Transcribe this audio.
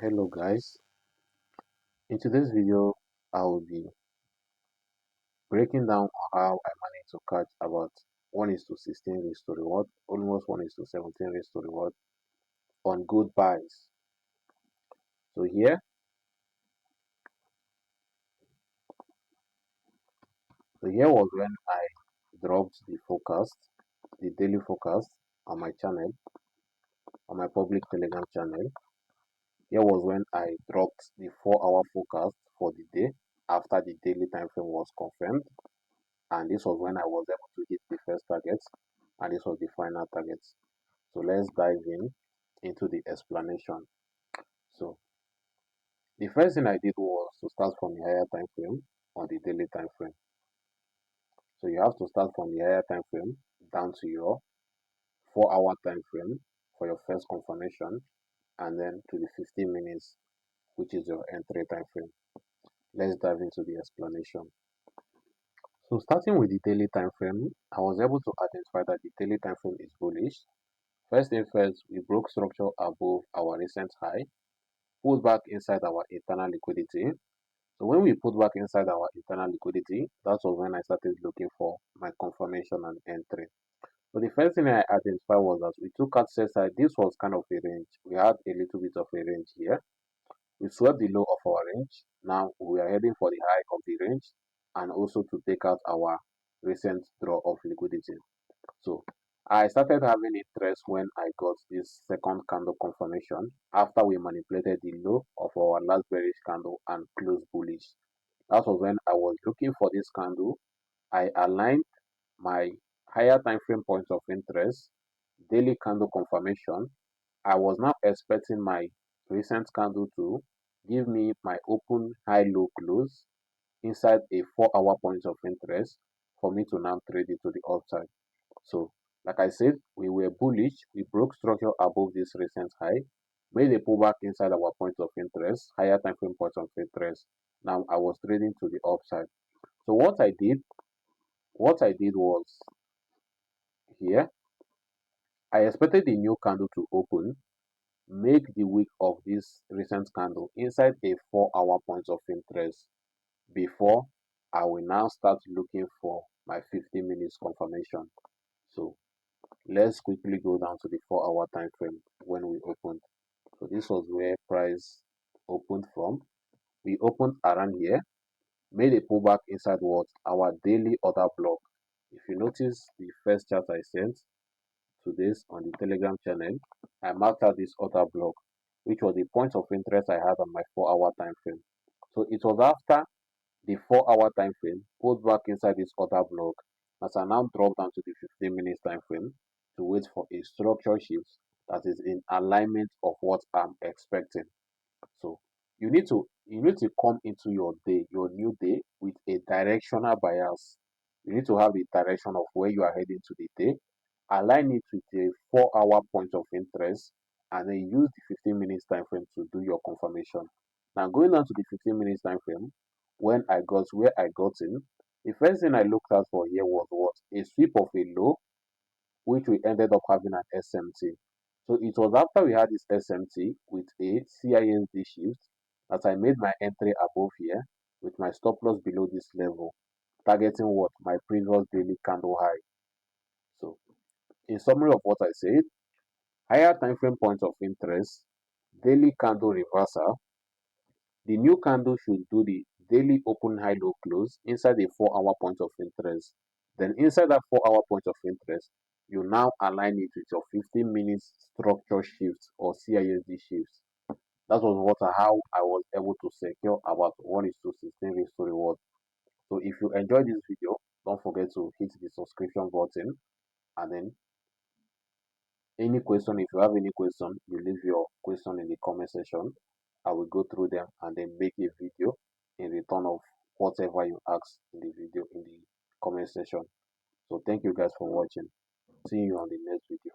Hello guys, in today's video I will be breaking down how I managed to catch about 1:16 raised to reward, almost 1:17 raised to reward on good buys. So here was when I dropped the forecast, the daily forecast on my channel, on my public Telegram channel. Here was when I dropped the 4-hour forecast for the day after the daily time frame was confirmed. And this was when I was able to hit the first target, and this was the final target. So let's dive into the explanation. So the first thing I did was to start from the higher time frame on the daily time frame. So you have to start from the higher time frame down to your 4-hour time frame for your first confirmation, and then to the 15 minutes, which is your entry time frame. Let's dive into the explanation. So starting with the daily time frame, I was able to identify that the daily time frame is bullish. First thing first, we broke structure above our recent high, pulled back inside our internal liquidity. So when we put back inside our internal liquidity, that was when I started looking for my confirmation and entry. So the first thing I identified was that we took out sell side. This was kind of a range. We had a little bit of a range here. We swept the low of our range. Now we are heading for the high of the range and also to take out our recent draw of liquidity. So I started having interest when I got this second candle confirmation after we manipulated the low of our last bearish candle and closed bullish. That was when I was looking for this candle. I aligned my higher time frame points of interest, daily candle confirmation. I was now expecting my recent candle to give me my open high low close inside a 4-hour point of interest for me to now trade it to the upside. So, like I said, we were bullish. We broke structure above this recent high, made a pullback inside our point of interest, higher time frame point of interest. Now I was trading to the upside. So what I did was here, I expected the new candle to open, make the wick of this recent candle inside a 4-hour point of interest before I will now start looking for my 15 minutes confirmation. So let's quickly go down to the 4-hour time frame when we opened. So this was where price opened from. We opened around here, made a pullback inside what our daily order block. If you notice the first chart I sent to this on the Telegram channel, I marked out this order block, which was the point of interest I had on my 4-hour time frame. So it was after the 4-hour time frame pulled back inside this order block as I now drop down to the 15 minutes time frame to wait for a structure shift that is in alignment of what I'm expecting. So you need to come into your day, your new day, with a directional bias. You need to have the direction of where you are heading to the day, align it with a 4-hour point of interest, and then use the 15 minutes time frame to do your confirmation. Now going down to the 15 minutes time frame, when I got where I got in, the first thing I looked at for here was what? A sweep of a low, which we ended up having an SMT. So it was after we had this SMT with a CISD shift that I made my entry above here with my stop loss below this level, targeting what? My previous daily candle high. So in summary of what I said, higher time frame point of interest, daily candle reversal. The new candle should do the daily open high low close inside a 4-hour point of interest. Then inside that 4-hour point of interest, you now align it with your 15 minutes structure shift or CISD shifts. That was how I was able to secure about 1:16 raised to reward. So if you enjoyed this video, don't forget to hit the subscription button, and then any question, if you have any question, you leave your question in the comment section. I will go through them and then make a video in return of whatever you ask in the video in the comment section. So thank you guys for watching. See you on the next video.